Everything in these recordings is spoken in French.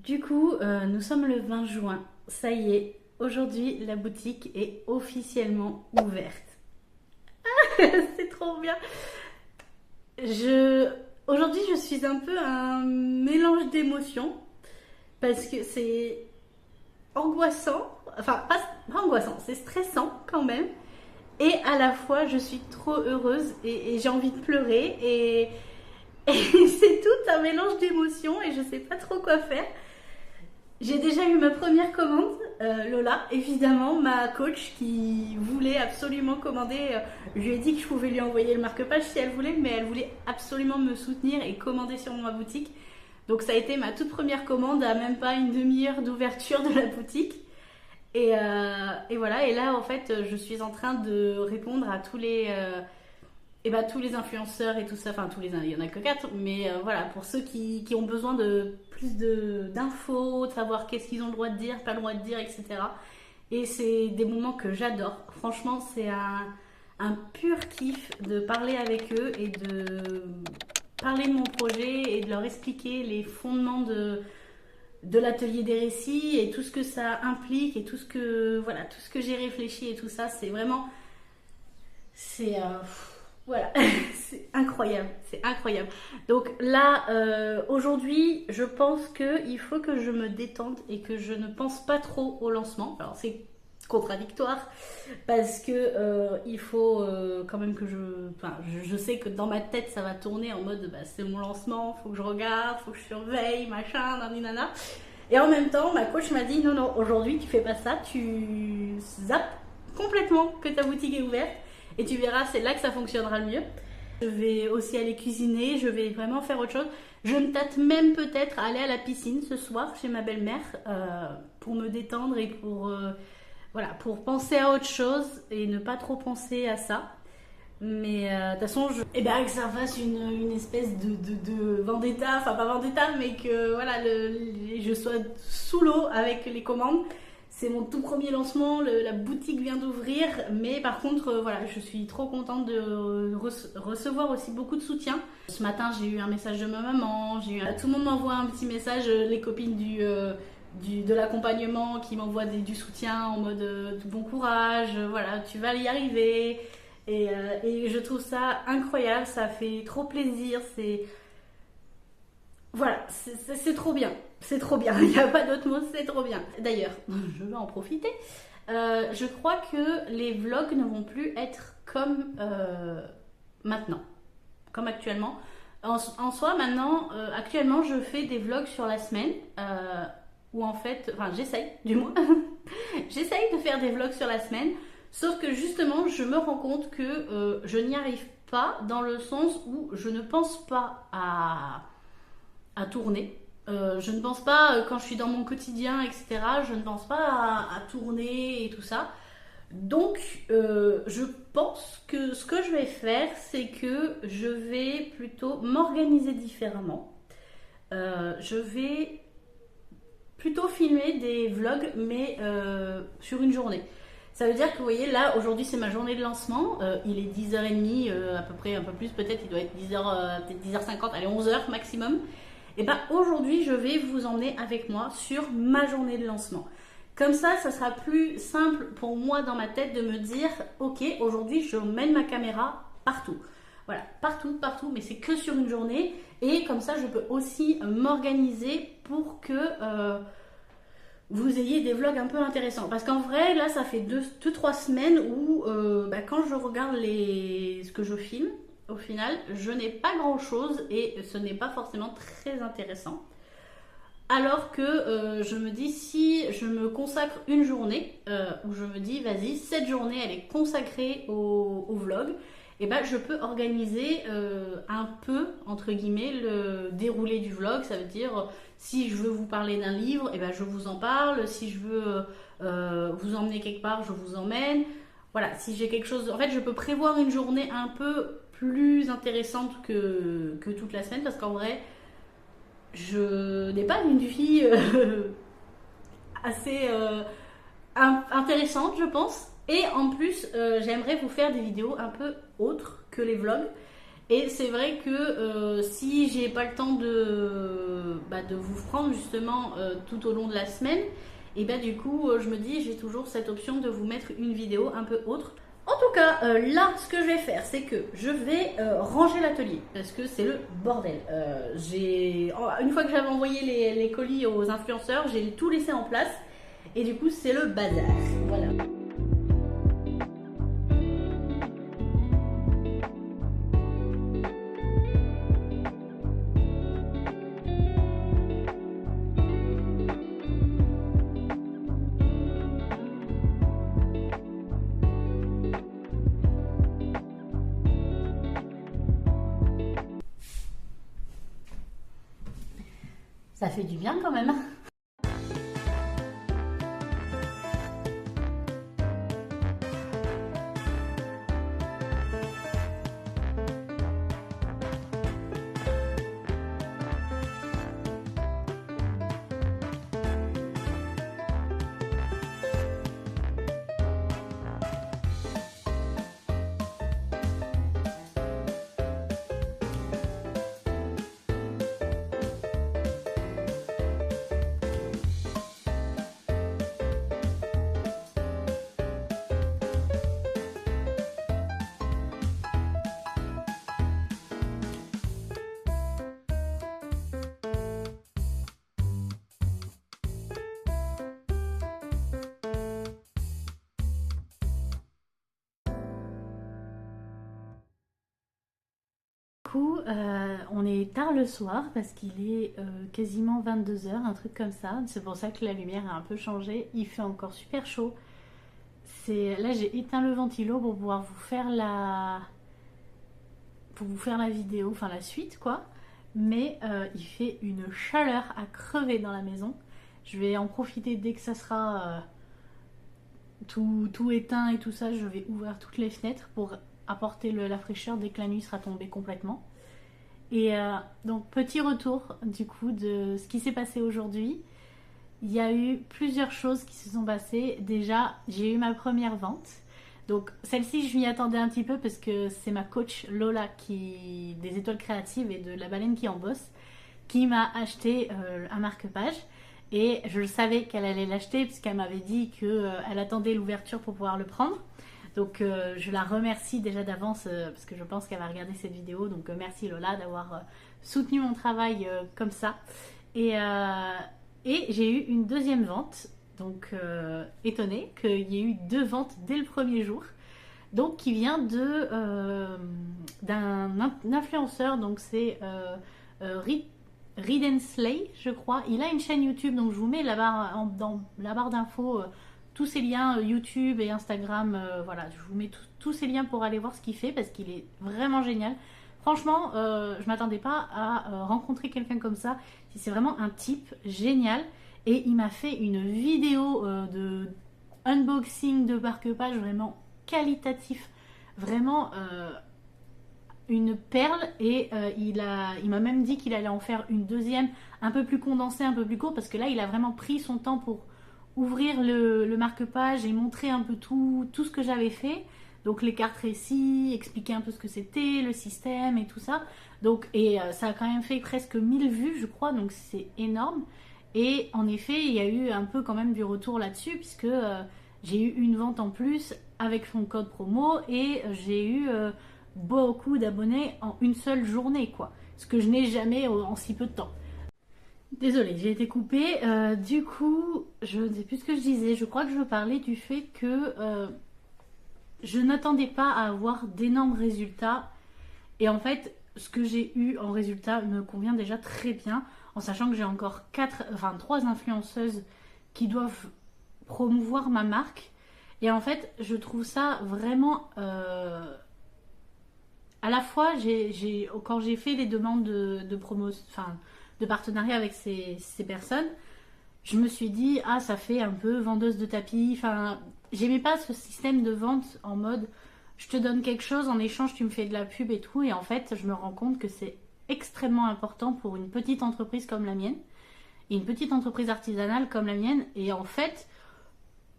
Du coup, nous sommes le 20 juin. Ça y est, aujourd'hui, la boutique est officiellement ouverte. C'est trop bien. Je... Aujourd'hui, je suis un peu un mélange d'émotions parce que c'est angoissant. Enfin, pas angoissant, c'est stressant quand même. Et à la fois, je suis trop heureuse et j'ai envie de pleurer. Et c'est tout un mélange d'émotions et je sais pas trop quoi faire. J'ai déjà eu ma première commande, Lola, évidemment, ma coach qui voulait absolument commander. Je lui ai dit que je pouvais lui envoyer le marque-page si elle voulait, mais elle voulait absolument me soutenir et commander sur ma boutique. Donc ça a été ma toute première commande à même pas une demi-heure d'ouverture de la boutique. Et voilà, et là en fait je suis en train de répondre à tous les influenceurs et tout ça, enfin il y en a que 4, mais voilà, pour ceux qui ont besoin de plus d'infos, de savoir qu'est-ce qu'ils ont le droit de dire, pas le droit de dire, etc. Et c'est des moments que j'adore. Franchement, c'est un pur kiff de parler avec eux et de parler de mon projet et de leur expliquer les fondements de l'atelier des récits et tout ce que ça implique et tout ce que j'ai réfléchi et tout ça. C'est vraiment, c'est voilà, c'est incroyable, c'est incroyable. Donc là, aujourd'hui, je pense qu'il faut que je me détende et que je ne pense pas trop au lancement. Alors c'est contradictoire parce que il faut quand même que je sais que dans ma tête ça va tourner en mode bah, c'est mon lancement, faut que je regarde, faut que je surveille, machin, naninana. Et en même temps, ma coach m'a dit non, non, aujourd'hui tu fais pas ça, tu zappes complètement que ta boutique est ouverte et tu verras, c'est là que ça fonctionnera le mieux. Je vais aussi aller cuisiner, je vais vraiment faire autre chose. Je me tâte même peut-être à aller à la piscine ce soir chez ma belle-mère pour me détendre et voilà, pour penser à autre chose et ne pas trop penser à ça. Mais de toute façon, eh ben, que ça fasse une espèce de vendetta, enfin pas vendetta, mais que voilà, je sois sous l'eau avec les commandes. C'est mon tout premier lancement, la boutique vient d'ouvrir, mais par contre, voilà, je suis trop contente de recevoir aussi beaucoup de soutien. Ce matin, j'ai eu un message de ma maman, tout le monde m'envoie un petit message, les copines de l'accompagnement qui m'envoient du soutien en mode tout bon courage, voilà, tu vas y arriver. Et je trouve ça incroyable, ça fait trop plaisir, voilà, c'est trop bien, c'est trop bien, il n'y a pas d'autre mot, c'est trop bien. D'ailleurs, je vais en profiter, je crois que les vlogs ne vont plus être comme maintenant, comme actuellement. En soi, maintenant, actuellement, je fais des vlogs sur la semaine, où en fait, enfin j'essaye du moins, j'essaye de faire des vlogs sur la semaine. Sauf que justement, je me rends compte que je n'y arrive pas dans le sens où je ne pense pas à tourner. Je ne pense pas, quand je suis dans mon quotidien, etc., je ne pense pas à tourner et tout ça. Donc, je pense que ce que je vais faire, c'est que je vais plutôt m'organiser différemment. Je vais plutôt filmer des vlogs, mais sur une journée. Ça veut dire que vous voyez, là, aujourd'hui, c'est ma journée de lancement. Il est 10h30, à peu près, un peu plus peut-être. Il doit être 10h, peut-être 10h50, allez, 11h maximum. Et bien, aujourd'hui, je vais vous emmener avec moi sur ma journée de lancement. Comme ça sera plus simple pour moi dans ma tête de me dire, ok, aujourd'hui, je mène ma caméra partout. Voilà, partout, partout, mais c'est que sur une journée. Et comme ça, je peux aussi m'organiser pour que vous ayez des vlogs un peu intéressants. Parce qu'en vrai, là, ça fait 2-3 semaines où quand je regarde ce que je filme, au final, je n'ai pas grand-chose et ce n'est pas forcément très intéressant. Alors que je me dis, si je me consacre une journée, où je me dis, vas-y, cette journée, elle est consacrée au vlog, et ben je peux organiser un peu, entre guillemets, le déroulé du vlog. Ça veut dire, si je veux vous parler d'un livre, et ben je vous en parle. Si je veux vous emmener quelque part, je vous emmène. Voilà, si j'ai quelque chose... En fait, je peux prévoir une journée un peu plus intéressante que toute la semaine, parce qu'en vrai, je n'ai pas une vie assez intéressante, je pense. Et en plus, j'aimerais vous faire des vidéos un peu autres que les vlogs. Et c'est vrai que si j'ai pas le temps de vous prendre justement tout au long de la semaine, et ben du coup je me dis j'ai toujours cette option de vous mettre une vidéo un peu autre. En tout cas, là, ce que je vais faire, c'est que je vais ranger l'atelier parce que c'est le bordel. Une fois que j'avais envoyé les colis aux influenceurs, j'ai tout laissé en place et du coup, c'est le bazar. Voilà. Ça fait du bien quand même. On est tard le soir parce qu'il est quasiment 22 h, un truc comme ça. C'est pour ça que la lumière a un peu changé. Il fait encore super chaud. Là, j'ai éteint le ventilo pour pouvoir vous faire la vidéo, enfin la suite quoi. Mais il fait une chaleur à crever dans la maison. Je vais en profiter dès que ça sera tout éteint et tout ça. Je vais ouvrir toutes les fenêtres pour apporter la fraîcheur dès que la nuit sera tombée complètement. Et donc petit retour du coup de ce qui s'est passé aujourd'hui. Il y a eu plusieurs choses qui se sont passées. Déjà, j'ai eu ma première vente. Donc celle-ci, je m'y attendais un petit peu parce que c'est ma coach Lola des Étoiles Créatives et de La Baleine qui en bosse qui m'a acheté un marque-page. Et je le savais qu'elle allait l'acheter puisqu'elle m'avait dit qu'elle attendait l'ouverture pour pouvoir le prendre. Donc je la remercie déjà d'avance parce que je pense qu'elle va regarder cette vidéo. Donc merci Lola d'avoir soutenu mon travail comme ça. Et j'ai eu une deuxième vente. Donc étonnée qu'il y ait eu 2 ventes dès le premier jour. Donc qui vient d'un influenceur. Donc c'est Read and Slay, je crois. Il a une chaîne YouTube. Donc je vous mets dans la barre d'infos tous ces liens YouTube et Instagram, voilà, je vous mets tous ces liens pour aller voir ce qu'il fait parce qu'il est vraiment génial. Franchement, je m'attendais pas à rencontrer quelqu'un comme ça. C'est vraiment un type génial et il m'a fait une vidéo de unboxing de marque-page vraiment qualitatif, vraiment une perle et il m'a même dit qu'il allait en faire une deuxième un peu plus condensée, un peu plus courte parce que là il a vraiment pris son temps pour ouvrir le marque-page et montrer un peu tout ce que j'avais fait. Donc les cartes récits, expliquer un peu ce que c'était, le système et tout ça. Donc, ça a quand même fait presque 1000 vues, je crois, donc c'est énorme. Et en effet, il y a eu un peu quand même du retour là-dessus, puisque j'ai eu une vente en plus avec son code promo et j'ai eu beaucoup d'abonnés en une seule journée, quoi. Ce que je n'ai jamais en si peu de temps. Désolée, j'ai été coupée. Du coup, je ne sais plus ce que je disais. Je crois que je parlais du fait que je n'attendais pas à avoir d'énormes résultats. Et en fait, ce que j'ai eu en résultat me convient déjà très bien. En sachant que j'ai encore 3 influenceuses qui doivent promouvoir ma marque. Et en fait, je trouve ça vraiment... à la fois, quand j'ai fait les demandes de promotion... Enfin, de partenariat avec ces personnes, je me suis dit ah ça fait un peu vendeuse de tapis. Enfin, j'aimais pas ce système de vente en mode je te donne quelque chose en échange tu me fais de la pub et tout. Et en fait, je me rends compte que c'est extrêmement important pour une petite entreprise comme la mienne et une petite entreprise artisanale comme la mienne. Et en fait,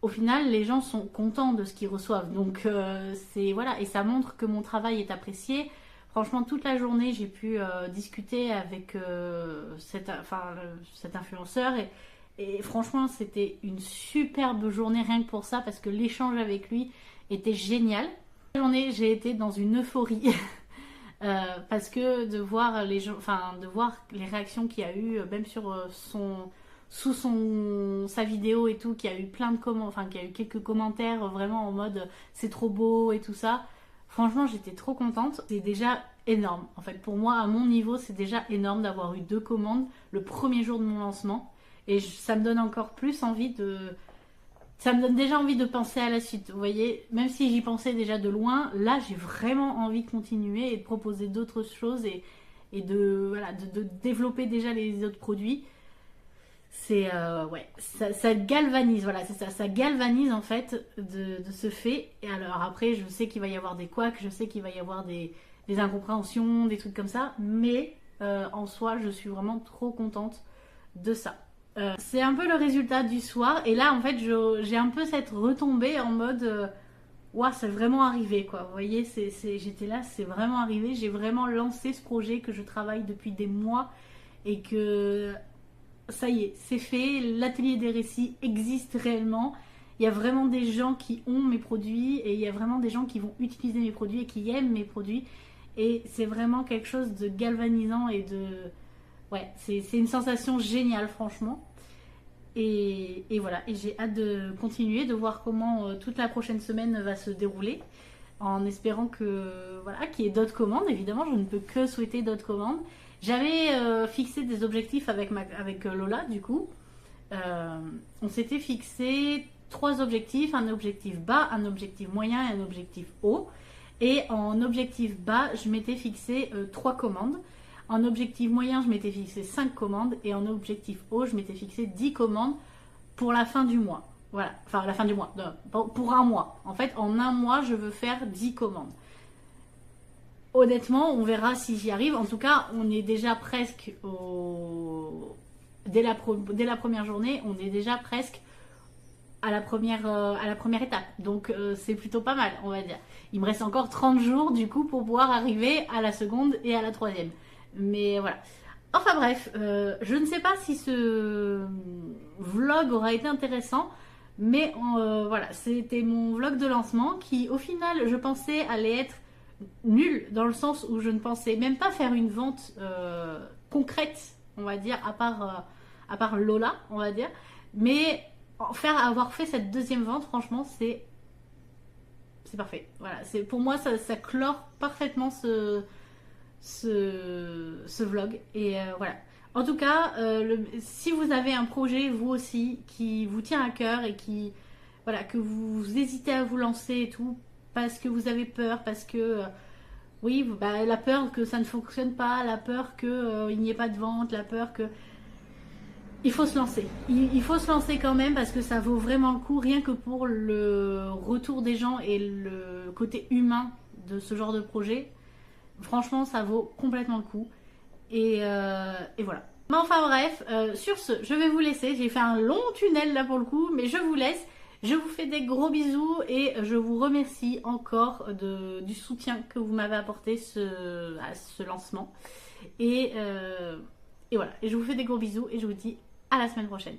au final, les gens sont contents de ce qu'ils reçoivent. Donc c'est voilà, et ça montre que mon travail est apprécié. Franchement, toute la journée, j'ai pu discuter avec cet influenceur et franchement, c'était une superbe journée rien que pour ça parce que l'échange avec lui était génial. La journée, j'ai été dans une euphorie parce que de voir les gens, enfin de voir les réactions qu'il y a eu, même sur sa vidéo et tout, qu'il y a eu plein de qu'il y a eu quelques commentaires vraiment en mode c'est trop beau et tout ça. Franchement, j'étais trop contente. C'est déjà énorme. En fait, pour moi, à mon niveau, c'est déjà énorme d'avoir eu 2 commandes le premier jour de mon lancement. Et ça me donne encore plus envie de... Ça me donne déjà envie de penser à la suite. Vous voyez, même si j'y pensais déjà de loin, là, j'ai vraiment envie de continuer et de proposer d'autres choses et de développer déjà les autres produits. C'est ouais, ça galvanise, voilà, c'est ça, ça galvanise en fait de ce fait. Et alors après, je sais qu'il va y avoir des couacs, je sais qu'il va y avoir des incompréhensions, des trucs comme ça, mais en soi, je suis vraiment trop contente de ça. C'est un peu le résultat du soir, et là en fait, j'ai un peu cette retombée en mode, ouah, c'est vraiment arrivé quoi. Vous voyez, j'étais là, c'est vraiment arrivé, j'ai vraiment lancé ce projet que je travaille depuis des mois et que ça y est, c'est fait, l'atelier des récits existe réellement. Il y a vraiment des gens qui ont mes produits et il y a vraiment des gens qui vont utiliser mes produits et qui aiment mes produits. Et c'est vraiment quelque chose de galvanisant et de... Ouais, c'est une sensation géniale franchement. Et voilà, et j'ai hâte de continuer, de voir comment toute la prochaine semaine va se dérouler. En espérant que voilà, qu'il y ait d'autres commandes. Évidemment, je ne peux que souhaiter d'autres commandes. J'avais fixé des objectifs avec Lola, du coup. On s'était fixé 3 objectifs, un objectif bas, un objectif moyen et un objectif haut. Et en objectif bas, je m'étais fixé 3 commandes. En objectif moyen, je m'étais fixé 5 commandes. Et en objectif haut, je m'étais fixé 10 commandes pour la fin du mois. Voilà, enfin la fin du mois, pour un mois. En fait, en un mois, je veux faire 10 commandes. Honnêtement, on verra si j'y arrive. En tout cas, on est déjà presque dès la première journée, on est déjà presque à la première étape. Donc c'est plutôt pas mal, on va dire. Il me reste encore 30 jours du coup pour pouvoir arriver à la seconde et à la troisième. Mais voilà. Enfin bref, je ne sais pas si ce vlog aura été intéressant. Mais voilà, c'était mon vlog de lancement qui au final je pensais allait être nul dans le sens où je ne pensais même pas faire une vente concrète, on va dire, à part Lola, on va dire. Mais avoir fait cette deuxième vente, franchement, c'est parfait. Voilà, pour moi, ça clore parfaitement ce vlog. Et voilà. En tout cas, si vous avez un projet, vous aussi, qui vous tient à cœur et voilà, que vous hésitez à vous lancer et tout, parce que vous avez peur, parce que oui, la peur que ça ne fonctionne pas, la peur qu'il n'y ait pas de vente, la peur que... Il faut se lancer. Il faut se lancer quand même parce que ça vaut vraiment le coup, rien que pour le retour des gens et le côté humain de ce genre de projet. Franchement, ça vaut complètement le coup. Et voilà. Mais enfin bref, sur ce, je vais vous laisser. J'ai fait un long tunnel là pour le coup, mais je vous laisse. Je vous fais des gros bisous et je vous remercie encore du soutien que vous m'avez apporté à ce lancement. Et voilà, et je vous fais des gros bisous et je vous dis à la semaine prochaine.